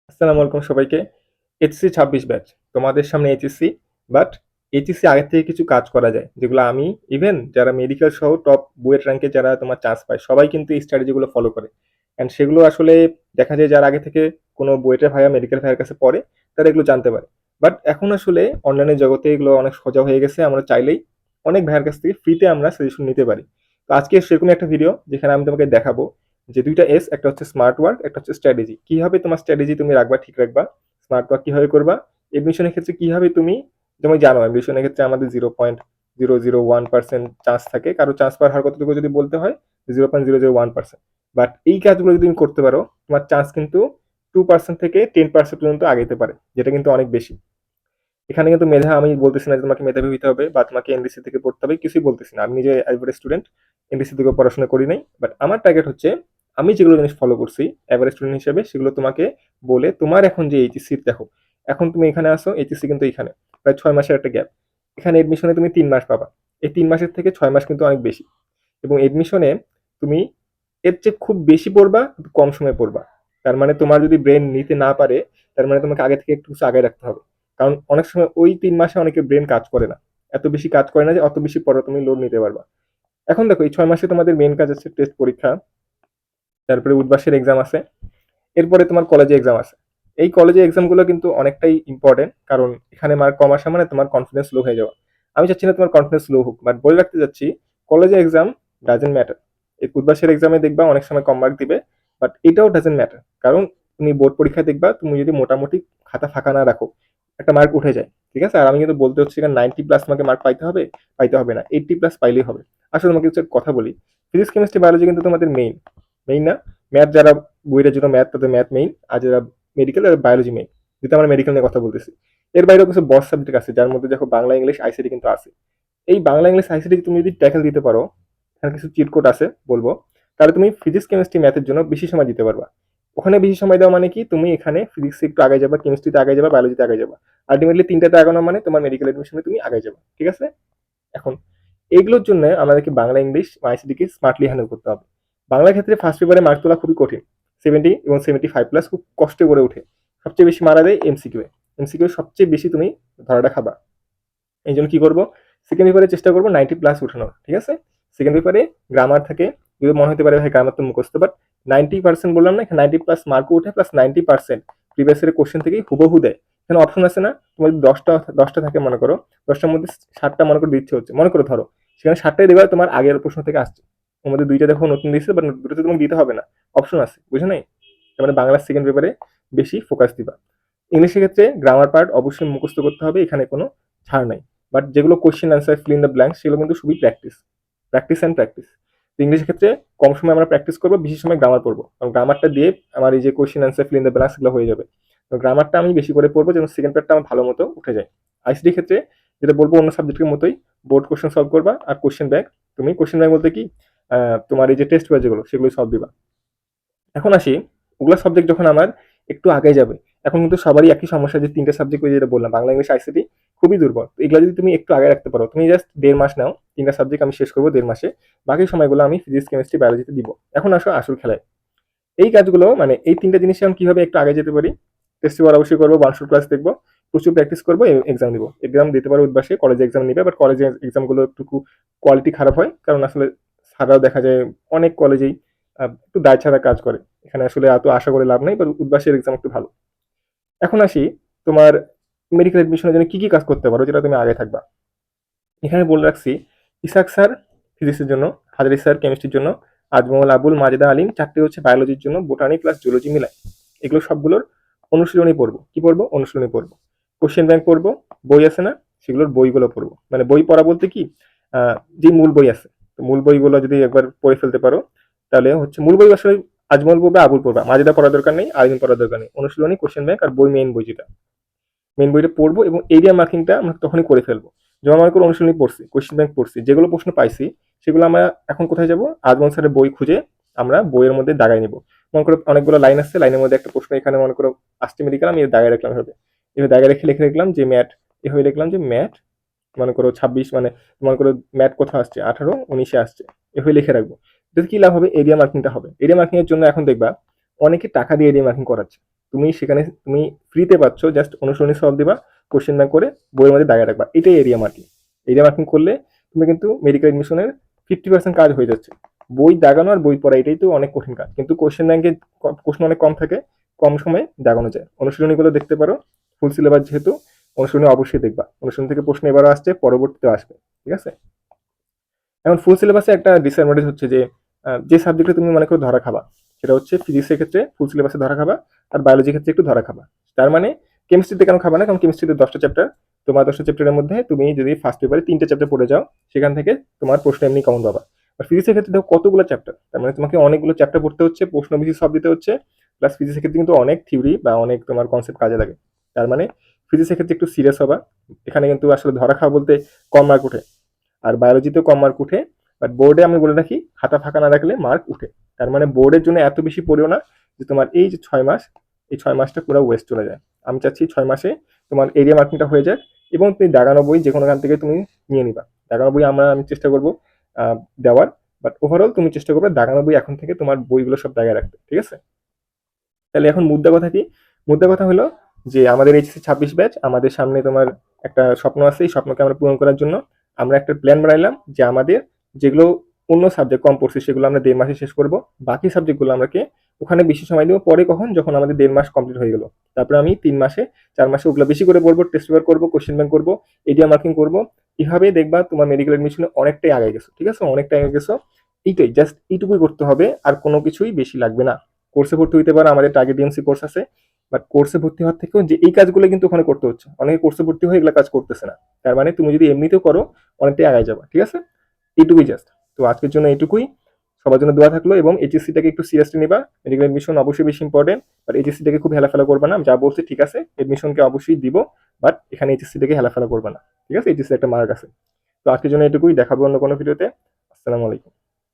আসসালামু আলাইকুম সবাইকে। HSC ২৬ batch. তোমাদের সামনে এইচএসসি, বাট এইচএসসি আগের থেকে কিছু কাজ করা যায়। যেগুলো আমি ইভেন যারা মেডিকেল সহ টপ বুয়েট র‍্যাংকে যারা তোমার চান্স পায়, সবাই কিন্তু এই স্ট্র্যাটেজি গুলো ফলো করে। অ্যান্ড সেগুলো আসলে দেখা যায় যারা আগে থেকে কোনো বুয়েটের ভাইয়া মেডিকেল ভাইয়ের কাছে পড়ে, তারা এগুলো জানতে পারে। বাট এখন আসলে অনলাইনের জগতে এগুলো অনেক সোজা হয়ে গেছে। আমরা চাইলেই অনেক ভাইয়ের কাছ থেকে ফ্রিতে আমরা সাজেশন নিতে পারি। তো আজকে সেরকমই একটা ভিডিও যেখানে আমি তোমাকে দেখাবো যে ২ টা এস, একটা হচ্ছে স্মার্ট ওয়ার্ক, একটা হচ্ছে স্ট্র্যাটেজি। কিভাবে তোমার স্ট্র্যাটেজি তুমি রাখবা, ঠিক রাখবা, স্মার্ট ওয়ার্ক কিভাবে করবা, এডমিশনের ক্ষেত্রে কিভাবে তুমি, তুমি জানো এডমিশনের ক্ষেত্রে আমাদের 0.001% চান্স থাকে। কারো চান্স পাওয়ার হার কতটুকু যদি বলতে হয়, 0.001%। বাট এই কাজগুলো যদি তুমি করতে পারো, তোমার চান্স কিন্তু 2% থেকে 10% পর্যন্ত আগাইতে পারে, যেটা কিন্তু অনেক বেশি। এখানে কিন্তু মেধা আমি বলতেছি না যে তোমাকে মেধাবী হইতে হবে বা তোমাকে এমডিসি থেকে পড়তে হবে, কিছুই বলতেছি না। আমি নিজে এভারেজ স্টুডেন্ট, এমডিসি থেকে পড়াশোনা করি নাই। বাট আমার টার্গেট হচ্ছে আমি যেগুলো জিনিস ফলো করছি এভারেজ স্টুডেন্ট হিসেবে, সেগুলো তোমাকে বলে তোমার এখন যে এইচএসসি দেখো, এখন তুমি এখানে আসো, এইচএসসি কিন্তু এখানে প্রায় 6 মাসের একটা গ্যাপ। এখানে এডমিশনে তুমি 3 মাস পাবা। এই 3 মাসের থেকে 6 মাস কিন্তু অনেক বেশি। এবং এডমিশনে তুমি এর চেয়ে খুব বেশি পড়বা, কিন্তু কম সময়ে পড়বা। তার মানে তোমার যদি ব্রেন নিতে না পারে, তার মানে তোমাকে আগে থেকে একটু কিছু আগে রাখতে হবে। কারণ অনেক সময় ওই 3 মাসে অনেকের ব্রেন কাজ করে না, এত বেশি কাজ করে না যে অত বেশি পড়া তুমি লোড নিতে পারবা। এখন দেখো এই 6 মাসে তোমাদের মেন কাজ আছে টেস্ট পরীক্ষা, তারপরে উদ্বাসের এক্সাম আছে, এরপরে তোমার কলেজে এক্সাম আছে। এই কলেজে এক্সামগুলো কিন্তু অনেকটাই ইম্পর্টেন্ট, কারণ এখানে মার্ক কম আসা মানে তোমার কনফিডেন্স লো হয়ে যাওয়া। আমি চাচ্ছি না তোমার কনফিডেন্স লো হোক, বাট বলে রাখতে যাচ্ছি কলেজে এক্সাম ডাজেন্ট ম্যাটার। এই উদ্বাসের এক্সামে দেখবা অনেক সময় কম মার্ক দিবে, বাট এটাও ডাজেন্ট ম্যাটার। কারণ তুমি বোর্ড পরীক্ষায় দেখবা তুমি যদি মোটামুটি খাতা ফাঁকা না রাখো, একটা মার্ক উঠে যায়। ঠিক আছে? আর আমি কিন্তু বলতে হচ্ছে 90+ তোমাকে মার্ক পাইতে হবে, পাইতে হবে না, 80+ পাইলেই হবে। আসলে তোমাকে কিছু একটা কথা বলি, ফিজিক্স কেমিস্ট্রি বায়োলজি কিন্তু তোমাদের মেইন, মেইন না? ম্যাথ যারা বইয়ের জন্য ম্যাথ, তাদের ম্যাথ মেইন। আর যারা মেডিকেল, তাদের বায়োলজি মেইন। যেহেতু আমরা মেডিকেল নিয়ে কথা বলতেছি, এর বাইরেও কিছু বড় সাবজেক্ট আছে যার মধ্যে দেখো বাংলা, ইংলিশ, আইসিটি কিন্তু আছে। এই বাংলা, ইংলিশ, আইসিটি তুমি যদি ট্যাকেল দিতে পারো, এখানে কিছু চিট কোড আছে বলবো, তাহলে তুমি ফিজিক্স কেমিস্ট্রি ম্যাথের জন্য বেশি সময় দিতে পারবা। ওখানে বেশি সময় দেওয়া মানে কি, তুমি এখানে ফিজিক্সে একটু আগে যাবা, কেমিস্ট্রিতে আগে যাবা, বায়োলজিতে আগে যাবা। আলটিমেটলি তিনটাতে আগানো মানে তোমার মেডিকেল এডমিশনে তুমি আগে যাবা। ঠিক আছে? এখন এইগুলোর জন্য আমাদেরকে বাংলা, ইংলিশ, আইসিটিকে স্মার্টলি হ্যান্ডেল করতে হবে। বাংলার ক্ষেত্রে ফার্স্ট পেপারে মার্ক তোলা খুবই কঠিন। 70 এবং 75+ খুব কষ্টে করে ওঠে। সবচেয়ে বেশি মারা দেয় এমসিকিউ এ। এমসিকিউ সবচেয়ে বেশি তুমি ধরাটা খাবা। এই জন্য কি করবো, সেকেন্ড পেপারে চেষ্টা করবো 90+ উঠানোর। ঠিক আছে? সেকেন্ড পেপারে গ্রামার থাকে, যদি মনে হতে পারে ভাই গ্রামার তো মুখস্থ, বাট 90% বললাম না, এখানে 90+ মার্কও উঠে, প্লাস 90% প্রিভিয়াস ইয়ারের কোশ্চেন থেকেই হুবহু দেয়। এখানে অপশন আছে না, তোমার যদি 10টা থাকে মনে করো, 10টার মধ্যে 7টা মনে করে দিচ্ছে হচ্ছে, মনে করো ধরো সেখানে 7টাই দেবে তোমার আগের প্রশ্ন থেকে আসছে। ওর মধ্যে 2টা দেখো নতুন দিচ্ছে, বাট 2টা তোমাকে দিতে হবে না, অপশন আছে, বুঝে নাই? তার মানে বাংলা সেকেন্ড পেপারে বেশি ফোকাস দিবা। ইংলিশের ক্ষেত্রে গ্রামার পার্ট অবশ্যই মুখস্থ করতে হবে, এখানে কোনো ছাড় নাই। বাট যেগুলো question answer fill in the blank, সেগুলো কিন্তু খুবই প্র্যাকটিস, প্র্যাকটিস অ্যান্ড প্র্যাকটিস। তো ইংলিশের ক্ষেত্রে কম সময় আমরা প্র্যাকটিস করবো, বেশি সময় গ্রামার পড়বো, কারণ গ্রামারটা দিয়ে আমার এই যে question answer fill in the blanks এগুলো হয়ে যাবে। তো গ্রামারটা আমি বেশি করে পড়বো যেন সেকেন্ড পার্টটা আমার ভালো মতো উঠে যায়। আইসিটির ক্ষেত্রে যেটা বলবো, অন্য সাবজেক্টের মতোই বোর্ড কোশ্চেন সলভ করবা, আর কোশ্চেন ব্যাংক, তুমি কোশ্চেন ব্যাংক বলতে কি, তোমার এই যে টেস্ট পেপার যেগুলো, সেগুলো সলভ দিবা। এখন আসি, ওগুলো সাবজেক্ট যখন আমার একটু আগে যাবে, এখন কিন্তু সবারই একই সমস্যা যে 3টে সাবজেক্ট যেটা বললাম, বাংলা, ইংলিশ, আইসিটি খুবই দুর্বল। তো এগুলো যদি তুমি একটু আগে রাখতে পারো, তুমি জাস্ট 1.5 মাস নাও, 3টা সাবজেক্ট আমি শেষ করবো 1.5 মাসে, বাকি সময়গুলো আমি ফিজিক্স, কেমিস্ট্রি, বায়োলজিতে দিব। এখন আসো আসল খেলায়। এই কাজগুলো মানে এই 3টা জিনিসে আমি কিভাবে একটু আগে যেতে পারি, টেস্ট পেপার অবশ্যই করবো, 1 ক্লাস দেখবো, প্রচুর প্র্যাকটিস করবো, এক্সাম দিব। এক্সাম দিতে পারো উদ্বাসে, কলেজে এক্সাম নিবে, বাট কলেজে এক্সামগুলো একটু কোয়ালিটি খারাপ হয়, কারণ আসলে সারাও দেখা যায় অনেক কলেজেই একটু দায় ছাড়া কাজ করে। এখানে আসলে এত আশা করে লাভ নাই, বাট উদ্বাসের এক্সাম একটু ভালো। এখন আসি, তোমার মেডিকেল এডমিশনের জন্য কি কি কাজ করতে পারো যেটা তুমি আগে থাকবা। এখানে বলে রাখছি, ইসাক স্যার ফিজিক্সের জন্য, হাজারি স্যার কেমিস্ট্রির জন্য, আজমল, আবুল, মাজেদা, আলিম 4টে হচ্ছে বায়োলজির জন্য, বোটানি প্লাস জুলজি মিলাই। এগুলো সবগুলোর অনুশীলনী পড়বো। কি পড়বো? অনুশীলনী পড়বো। কোশ্চেন ব্যাংক পড়বো, বই আছে না, সেগুলোর বইগুলো পড়বো। মানে বই পড়া বলতে কি, যে মূল বই আছে, তো মূল বইগুলো যদি একবার পড়ে ফেলতে পারো, তাহলে হচ্ছে মূল বই আসলে আজমল পড়বে, আবুল পড়বা, মাজেদা পড়ার দরকার নেই, আলিম পড়ার দরকার নেই। অনুশীলনী, কোশ্চেন ব্যাংক আর বই, মেইন বই যেটা, মেইন বইটা পড়বো, এবং এরিয়া মার্কিংটা আমরা তখনই করে ফেলবো। যেমন মনে করো অনুশীলনী পড়ছি, কোশ্চেন ব্যাংক পড়ছি, যেগুলো প্রশ্ন পাইছি সেগুলো আমরা এখন কোথায় যাবো, আজমল স্যারের বই খুঁজে আমরা বইয়ের মধ্যে দাগাই নিব। মনে করো অনেকগুলো লাইন আসছে, লাইনের মধ্যে একটা প্রশ্ন এখানে মনে করো আসছে মেডিকেল, আমি দাগায় রাখলাম হবে, এভাবে দাগায় রেখে লিখে রাখলাম যে ম্যাট, এভাবে লিখলাম যে ম্যাট মনে করো 26, মানে মনে করো ম্যাট কোথাও আসছে 18, 19-এ আসছে, এভাবে লিখে রাখবো। এতে কি লাভ হবে, এরিয়া মার্কিংটা হবে। এরিয়া মার্কিং এর জন্য এখন দেখবা অনেকে টাকা দিয়ে এরিয়া মার্কিং করাচ্ছে। তুমি সেখানে তুমি ফ্রিতে পাচ্ছ, জাস্ট অনুশীলনী সলভ দিবা, কোশ্চেন ব্যাংক করে বইয়ের মধ্যে দাগিয়ে রাখবা। এটাই এরিয়া মার্কিং। এরিয়া মার্কিং করলে তুমি কিন্তু মেডিকেল এডমিশনের 50% কাজ হয়ে যাচ্ছে। বই দাগানো আর বই পড়া এটাই তো অনেক কঠিন কাজ, কিন্তু কোশ্চেন ব্যাংকে প্রশ্ন অনেক কম থাকে, কম সময়ে দাগানো যায়। অনুশীলনীগুলো দেখতে পারো, ফুল সিলেবাস যেহেতু, অনুশীলনী অবশ্যই দেখবা। অনুশীলনী থেকে প্রশ্ন এবারও আসছে, পরবর্তীতে আসবে, ঠিক আছে? এখন ফুল সিলেবাসে একটা ডিসঅ্যাডভান্টেজ হচ্ছে যে যে সাবজেক্টে তুমি মনে করো ধরা খাবা, সেটা হচ্ছে ফিজিক্সের ক্ষেত্রে ফুল সিলেবাসে ধরা খাবা, আর বায়োলজির ক্ষেত্রে একটু ধরা খাবা। তার মানে কেমিস্ট্রিতে কেন খাবা না? কারণ কেমিস্ট্রিতে 10টা চ্যাপ্টার, তোমার 10টা চ্যাপ্টারের মধ্যে তুমি যদি ফার্স্ট পেপারে 3টে চ্যাপ্টার পড়ে যাও, সেখান থেকে তোমার প্রশ্ন এমনি কমন পাবা। আর ফিজিক্সের ক্ষেত্রে দেখো কতগুলো চ্যাপ্টার, তার মানে তোমাকে অনেকগুলো চ্যাপ্টার পড়তে হচ্ছে, প্রশ্ন বেশি সব দিতে হচ্ছে, প্লাস ফিজিক্সের ক্ষেত্রে কিন্তু অনেক থিওরি বা অনেক তোমার কনসেপ্ট কাজে লাগে। তার মানে ফিজিক্সের ক্ষেত্রে একটু সিরিয়াস হবা। এখানে কিন্তু আসলে ধরা খাওয়া বলতে কম মার্ক ওঠে, আর বায়োলজিতেও কম মার্ক উঠে। বাট বোর্ডে আমি বলে রাখি, খাতা ফাঁকা না রাখলে মার্ক উঠে। তার মানে বোর্ডের জন্য এত বেশি পড়িও না যে তোমার এই যে 6 মাস, এই 6 মাসটা পুরো ওয়েস্ট চলে যায়। আমি চাচ্ছি 6 মাসে তোমার এরিয়া মার্কিংটা হয়ে যায়, এবং তুমি দাগানো বই যে কোনো গান থেকে তুমি নিয়ে নিবা। দাগানো বই আমি চেষ্টা করবো দেওয়ার, বাট ওভারঅল তুমি চেষ্টা করবে দাগানো বই এখন থেকে তোমার বইগুলো সব জায়গায় রাখতে, ঠিক আছে? তাহলে এখন মুদ্রা কথা কি? মুদ্রা কথা হলো যে আমাদের এইচএসসি 26 ব্যাচ, আমাদের সামনে তোমার একটা স্বপ্ন আছে। এই স্বপ্নকে আমরা পূরণ করার জন্য আমরা একটা প্ল্যান বানাইলাম যে আমাদের যেগুলো অন্য সাবজেক্ট কম পড়ছে সেগুলো আমরা 1.5 মাসে শেষ করব। বাকি সাবজেক্টগুলো আমাকে ওখানে বেশি সময় দেবো, পরে কখন, যখন আমাদের 1.5 মাস কমপ্লিট হয়ে গেল। তারপরে আমি 3 মাসে 4 মাসে ওগুলো বেশি করে পড়বো, টেস্ট পেপার করবো, কোশ্চেন ব্যাংক করবো, এরিয়া মার্কিং করবো। এভাবে দেখবা তোমার মেডিকেল এডমিশনে অনেকটাই আগে গেছো, ঠিক আছে? অনেকটাই আগে গেছো। এইটাই, জাস্ট এইটুকুই করতে হবে, আর কোনো কিছুই বেশি লাগবে না। কোর্সে ভর্তি হইতে পারো, আমাদের টার্গেট ডিএমসি কোর্স আছে। বাট কোর্সে ভর্তি হওয়ার থেকেও যে এই কাজগুলো কিন্তু ওখানে করতে হচ্ছে, অনেকে কোর্সে ভর্তি হয়ে এগুলো কাজ করতেছে না। তার মানে তুমি যদি এমনিতেও করো, অনেকটাই আগায় যাবা, ঠিক আছে? এইটুকুই জাস্ট। তো আজকের জন্য এইটুকুই। সবার জন্য দোয়া থাকলো, এবং এইচএসসিটাকে একটু সিরিয়াসলি নিবা। মেডিকেল এডমিশন অবশ্যই বেশি ইম্পর্টেন্ট, বাট এইচএসসিটাকে খুব হেলাফেলা করবে না। যা বলছি ঠিক আছে, এডমিশনকে অবশ্যই দিব, বাট এখানে এইচএসসিটাকে হেলাফেলা করবে না, ঠিক আছে? এইচএসসি একটা মার্ক আছে। তো আজকের জন্য এটুকুই, দেখাবো অন্য কোনো ভিডিওতে। আসসালামু আলাইকুম।